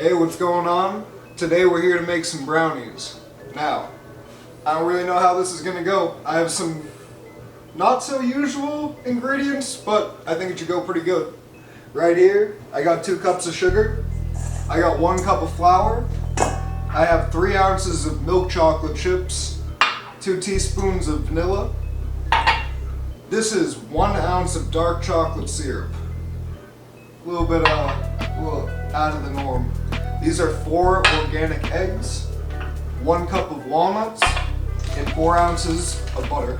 Hey, what's going on? Today we're here to make some brownies. Now, I don't really know how this is gonna go. I have some not so usual ingredients, but I think it should go pretty good. Right here, I got 2 cups of sugar. I got 1 cup of flour. I have 3 ounces of milk chocolate chips, 2 teaspoons of vanilla. This is 1 ounce of dark chocolate syrup. A little bit out of the norm. These are 4 organic eggs, 1 cup of walnuts, and 4 ounces of butter.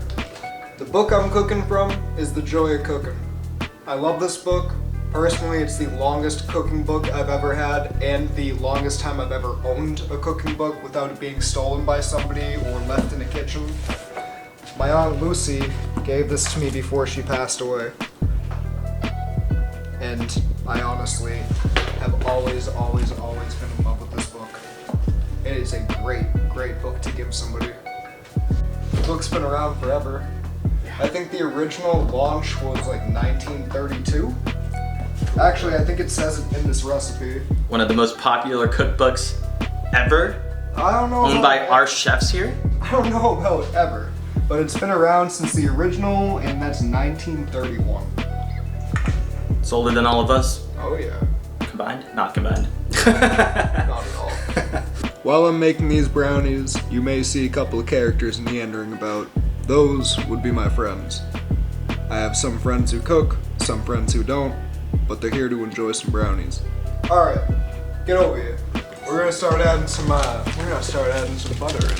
The book I'm cooking from is The Joy of Cooking. I love this book. Personally, it's the longest cooking book I've ever had and the longest time I've ever owned a cooking book without it being stolen by somebody or left in a kitchen. My Aunt Lucy gave this to me before she passed away. And I honestly have always been in love with this book. It is a great book to give somebody. The book's been around forever. I think the original launch was like 1932. Actually, I think it says it in this recipe. One of the most popular cookbooks ever. I don't know. Owned by our chefs here. I don't know about ever, but it's been around since the original, and that's 1931. It's older than all of us. Oh yeah. Combined? Not combined. Not at all. While I'm making these brownies, you may see a couple of characters meandering about. Those would be my friends. I have some friends who cook, some friends who don't, but they're here to enjoy some brownies. Alright, get over here. We're gonna start adding some butter in.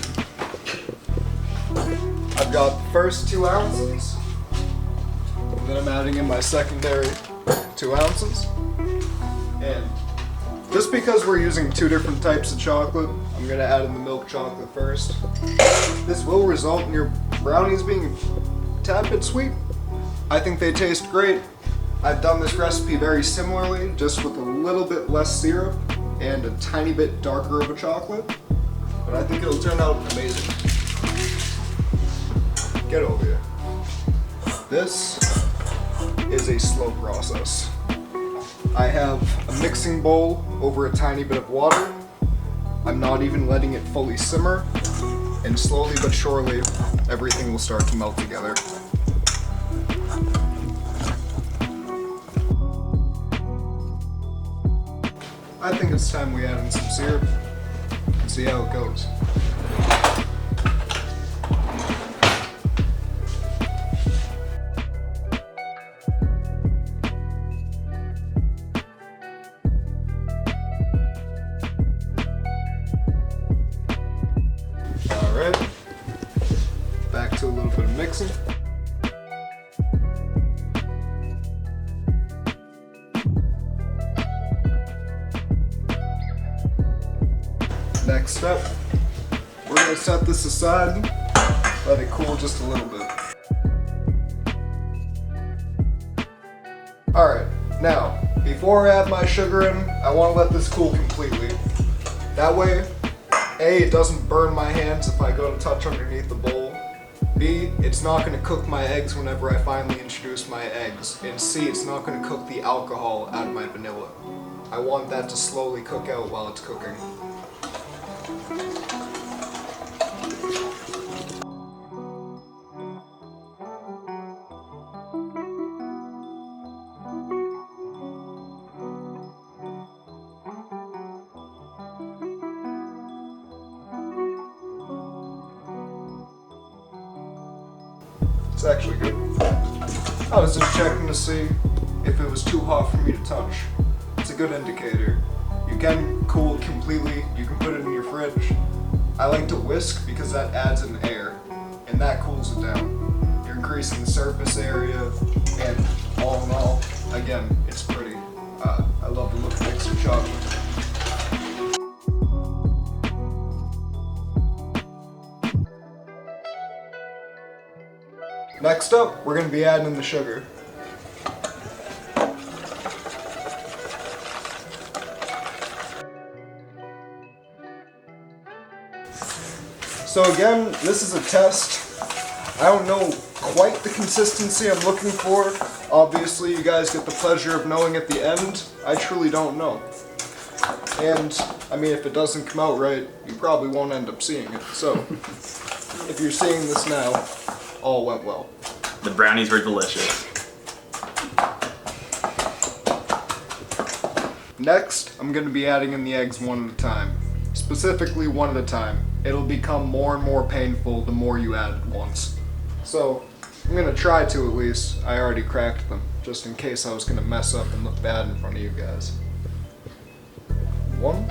I've got the first 2 ounces, and then I'm adding in my secondary 2 ounces. And just because we're using 2 different types of chocolate, I'm gonna add in the milk chocolate first. This will result in your brownies being a tad bit sweet. I think they taste great. I've done this recipe very similarly, just with a little bit less syrup and a tiny bit darker of a chocolate. But I think it'll turn out amazing. Get over here. This is a slow process. I have a mixing bowl over a tiny bit of water. I'm not even letting it fully simmer, and slowly but surely, everything will start to melt together. I think it's time we add in some syrup and see how it goes. Alright, back to a little bit of mixing. Next step, we're going to set this aside, let it cool just a little bit. Alright, now, before I add my sugar in, I want to let this cool completely. That way, A, it doesn't burn my hands if I go to touch underneath the bowl. B, it's not going to cook my eggs whenever I finally introduce my eggs. And C, it's not going to cook the alcohol out of my vanilla. I want that to slowly cook out while it's cooking. It's actually good. I was just checking to see if it was too hot for me to touch. It's a good indicator. You can cool it completely, you can put it in your fridge. I like to whisk because that adds in air, and that cools it down. You're increasing the surface area, and all in all, again, it's pretty. I love the look of mixed chocolate. Next up, we're going to be adding in the sugar. So again, this is a test. I don't know quite the consistency I'm looking for. Obviously, you guys get the pleasure of knowing at the end. I truly don't know. And, I mean, if it doesn't come out right, you probably won't end up seeing it. So, if you're seeing this now, all went well. The brownies were delicious. Next, I'm going to be adding in the eggs one at a time. Specifically one at a time. It'll become more and more painful the more you add at once. So, I'm going to try to at least. I already cracked them, just in case I was going to mess up and look bad in front of you guys. 1.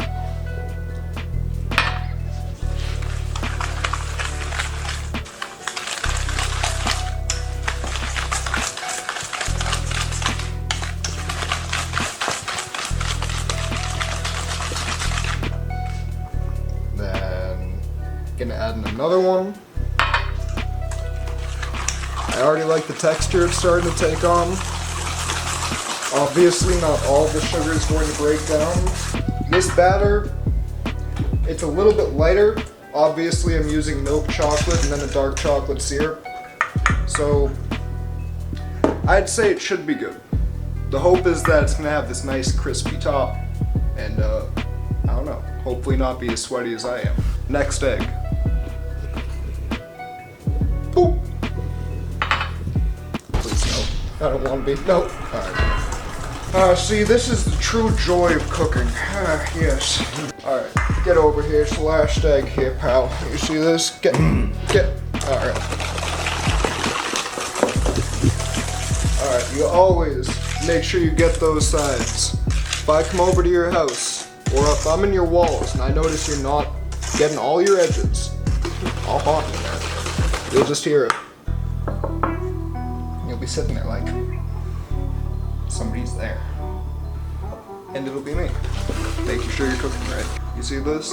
Then, gonna add in another one. I already like the texture it's starting to take on. Obviously, not all the sugar is going to break down. This batter, it's a little bit lighter. Obviously, I'm using milk chocolate and then a dark chocolate syrup. So, I'd say it should be good. The hope is that it's gonna have this nice crispy top. And, I don't know, hopefully not be as sweaty as I am. Next egg. Boop. Please, no. I don't want to be. Nope. Alright. See, this is the true joy of cooking. Yes. Alright, get over here. It's the last egg here, pal. You see this? Get. Alright. Alright, you always make sure you get those sides. If I come over to your house, or if I'm in your walls and I notice you're not getting all your edges, I'll haunt you, man. You'll just hear it. You'll be sitting there like, somebody's there. And it'll be me, making sure you're cooking right. You see this?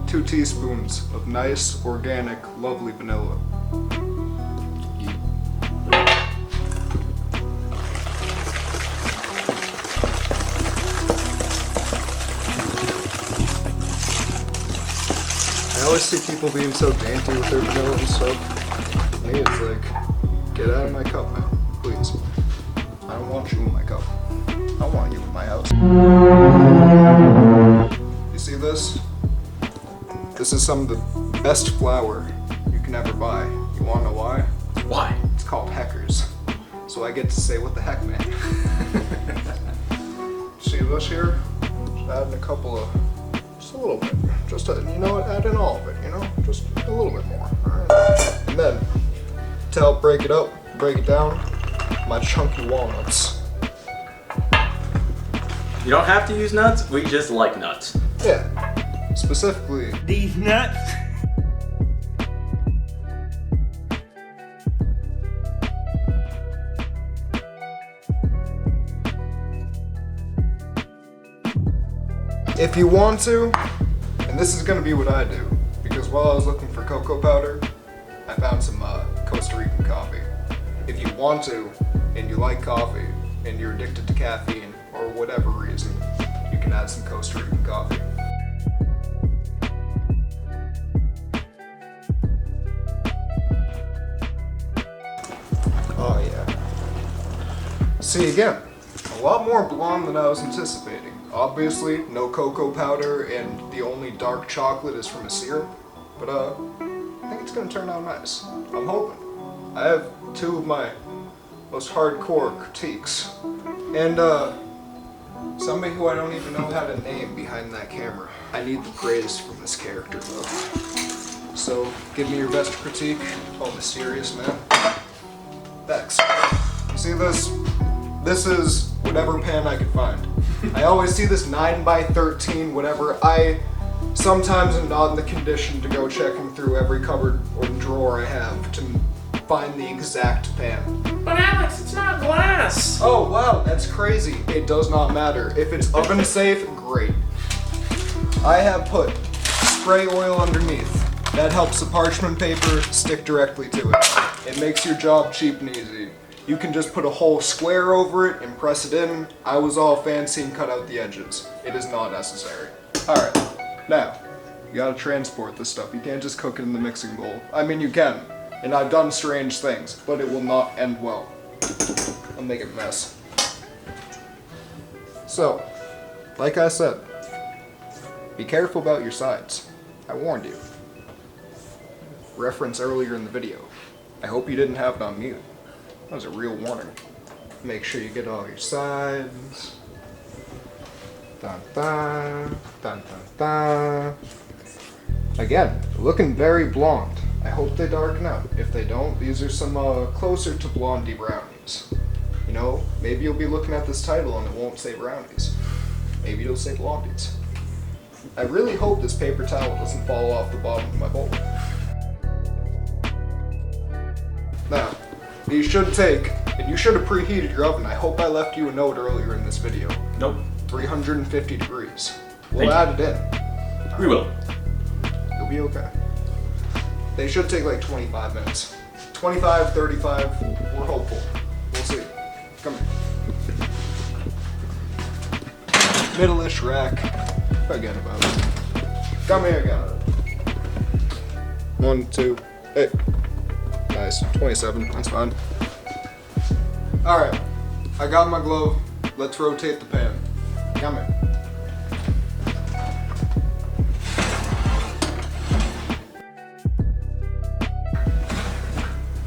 2 teaspoons of nice, organic, lovely vanilla. I always see people being so dainty with their vanilla and stuff. For me, it's like, get out of my cup, man, please. I don't want you in my cup. I want you in my house. You see this? This is some of the best flour you can ever buy. You wanna know why? Why? It's called Heckers. So I get to say, what the heck, man? See this here? Just adding a couple of, just a little bit. Just, you know what, add in all of it, you know? Just a little bit more, alright? And then, to help break it up, break it down, my chunky walnuts. You don't have to use nuts, we just like nuts. Yeah, specifically These nuts. if you want to, and this is gonna be what I do, because while I was looking for cocoa powder, I found some Costa Rican coffee. If you want to, and you like coffee, and you're addicted to caffeine, or whatever reason, you can add some Costa Rican coffee. Oh yeah. See, again, a lot more blonde than I was anticipating. Obviously, no cocoa powder, and the only dark chocolate is from a syrup, but I think it's gonna turn out nice. I'm hoping. I have 2 of my most hardcore critiques, and somebody who I don't even know how to name behind that camera. I need the praise from this character though. So, give me your best critique. Oh, mysterious man. Bex. You see this? This is whatever pan I could find. I always see this 9x13 whatever. I sometimes am not in the condition to go checking through every cupboard or drawer I have to find the exact pan. But Alex, it's not glass. Oh wow, that's crazy. It does not matter. If it's oven safe, great. I have put spray oil underneath. That helps the parchment paper stick directly to it. It makes your job cheap and easy. You can just put a whole square over it and press it in. I was all fancy and cut out the edges. It is not necessary. Alright, now, you gotta transport this stuff. You can't just cook it in the mixing bowl. I mean, you can, and I've done strange things, but it will not end well. I'll make it a mess. So, like I said, Be careful about your sides. I warned you. Reference earlier in the video. I hope you didn't have it on mute. That was a real warning. Make sure you get all your sides. Dun dun, dun dun dun. Again, looking very blonde. I hope they darken out. If they don't, these are some closer to Blondie brownies. You know, maybe you'll be looking at this title and it won't say brownies. Maybe it'll say Blondies. I really hope this paper towel doesn't fall off the bottom of my bowl. Now, these should take, and you should have preheated your oven. I hope I left you a note earlier in this video. Nope. 350 degrees. We'll add it in. We will. You'll be okay. They should take like 25 minutes. 25, 35, we're hopeful. We'll see. Come here. Middle-ish rack. Forget about it. Come here again. 1, 2, 8. Nice. 27. That's fine. Alright. I got my glove. Let's rotate the pan. Come here.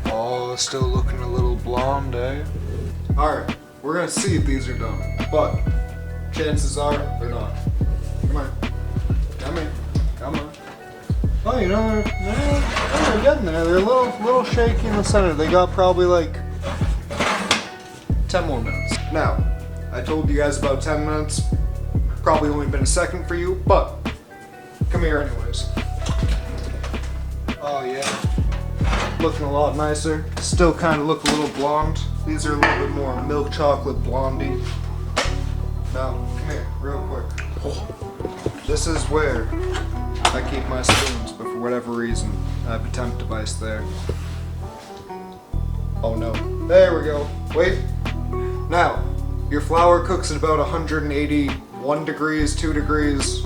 Oh, still looking a little blonde, eh? Alright. We're gonna see if these are done. But chances are they're not. Come on. Come here. Come on. Oh, you know, they're getting there. They're a little shaky in the center. They got probably like 10 more minutes. Now, I told you guys about 10 minutes. Probably only been a second for you, but come here anyways. Oh yeah. Looking a lot nicer. Still kind of look a little blonde. These are a little bit more milk chocolate blondie. Now, come here, real quick. This is where I keep my spoons, but for whatever reason, I have a temp device there. Oh no. There we go. Wait. Now, your flour cooks at about 181 degrees, 2 degrees.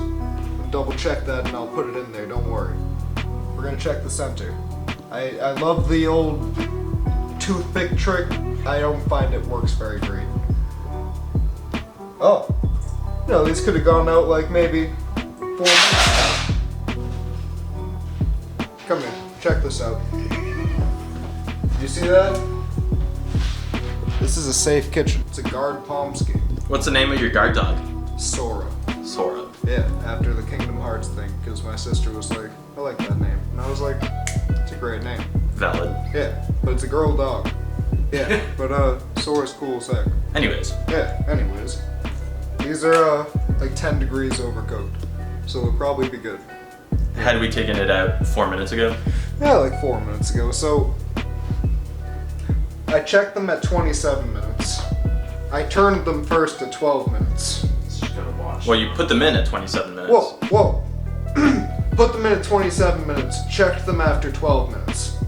Double check that and I'll put it in there, don't worry. We're gonna check the center. I love the old toothpick trick. I don't find it works very great. Oh. You know, these could have gone out like maybe 4 minutes. Come here, check this out. You see that? This is a safe kitchen. It's a guard Pomsky. What's the name of your guard dog? Sora. Sora. Yeah, after the Kingdom Hearts thing, because my sister was like, I like that name. And I was like, it's a great name. Valid. Yeah, but it's a girl dog. Yeah, but Sora's cool as heck. Anyways. Yeah, anyways. These are like 10 degrees overcooked, so they'll probably be good. Had we taken it out 4 minutes ago? Yeah, like 4 minutes ago. So I checked them at 27 minutes. I turned them first at 12 minutes. Well, you put them in at 27 minutes. Whoa. Put them in at 27 minutes, checked them after 12 minutes.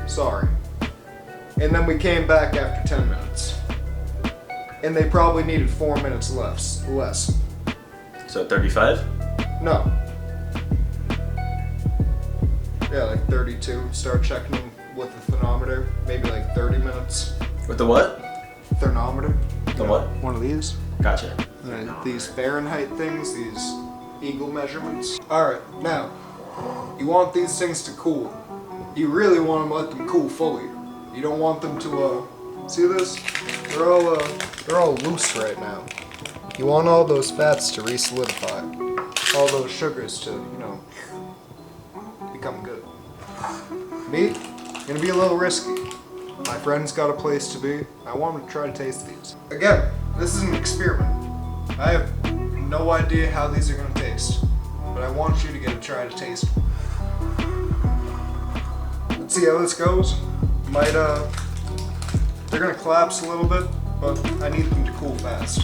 Sorry. And then we came back after 10 minutes. And they probably needed 4 minutes less. So 35? No. Yeah, like 32. Start checking them with the thermometer. Maybe like 30 minutes. With the what? Thermometer. The what? One of these. Gotcha. These Fahrenheit things, these eagle measurements. Alright, now, you want these things to cool. You really want to let them cool fully. You don't want them to, see this? They're all loose right now. You want all those fats to re-solidify. All those sugars to, you know, become good. Meat, gonna be a little risky. My friend's got a place to be. I want him to try to taste these. Again, this is an experiment. I have no idea how these are gonna taste, but I want you to get a try to taste them. Let's see how this goes. Might, they're gonna collapse a little bit, but I need them to cool fast.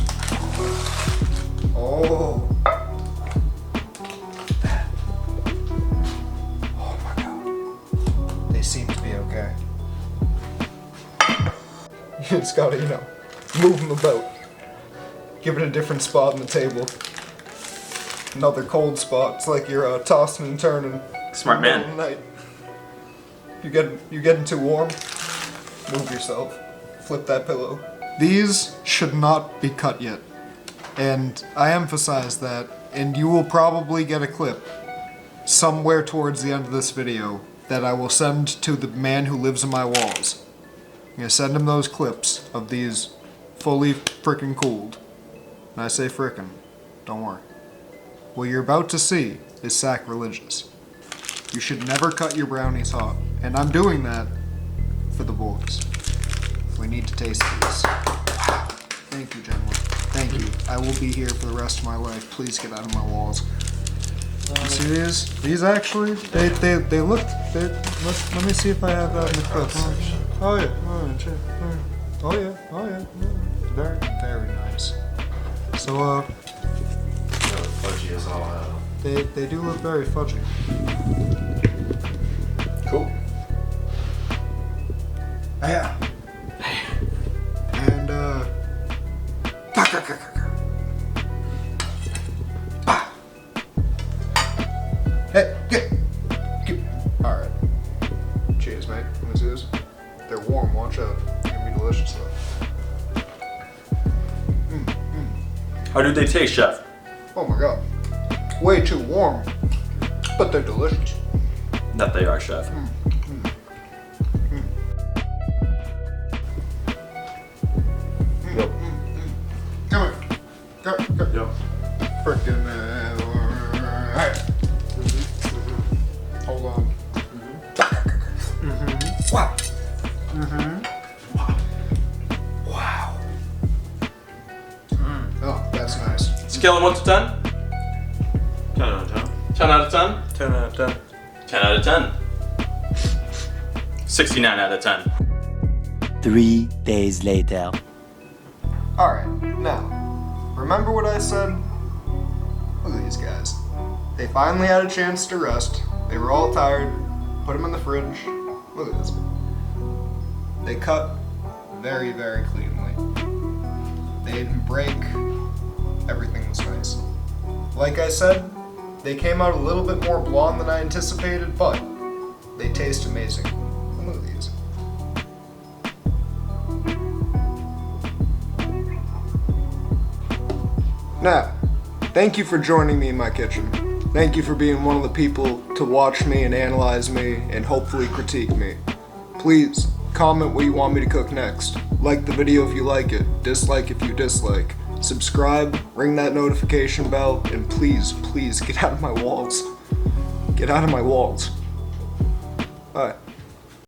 Oh. Oh my god. They seem to be okay. You just gotta, you know, move them about. Give it a different spot on the table. Another cold spot. It's like you're tossing and turning. Smart man. In the night. You getting too warm? Move yourself. Flip that pillow. These should not be cut yet. And I emphasize that and you will probably get a clip somewhere towards the end of this video that I will send to the man who lives in my walls. I'm gonna send him those clips of these fully frickin' cooled. And I say frickin', don't worry. What you're about to see is sacrilegious. You should never cut your brownies hot. And I'm doing that for the boys. We need to taste these. Thank you, gentlemen. Thank you. I will be here for the rest of my life. Please get out of my walls. You see these? These actually, they look, let me see if I have that in the clip. Oh yeah, oh yeah. Very, very nice. So, Fudgy is all out. they do look very fudgy. Cool. Yeah. And, hey, get. Alright. Cheers, mate. Let me see this. They're warm, watch out. They're gonna be delicious though. How do they taste, Chef? Oh my god. Way too warm. But they're delicious. That they are, Chef. Yep. Come here. Go. Yep. Frickin' hey. Hold on. Wow. Wow. Oh, that's nice. Scale of 1 to 10? 10 out of 10. 10 out of 10? 10 out of 10. 10 out of 10. 69 out of 10. 3 days later. Alright, now, remember what I said? Look at these guys. They finally had a chance to rest. They were all tired. Put them in the fridge. Look at this. They cut very, very cleanly. They didn't break. Everything was nice. Like I said, they came out a little bit more blonde than I anticipated, but they taste amazing. And look at these. Now, thank you for joining me in my kitchen. Thank you for being one of the people to watch me and analyze me and hopefully critique me. Please, comment what you want me to cook next. Like the video if you like it, dislike if you dislike. Subscribe, ring that notification bell, and please, please get out of my walls. Get out of my walls. Bye.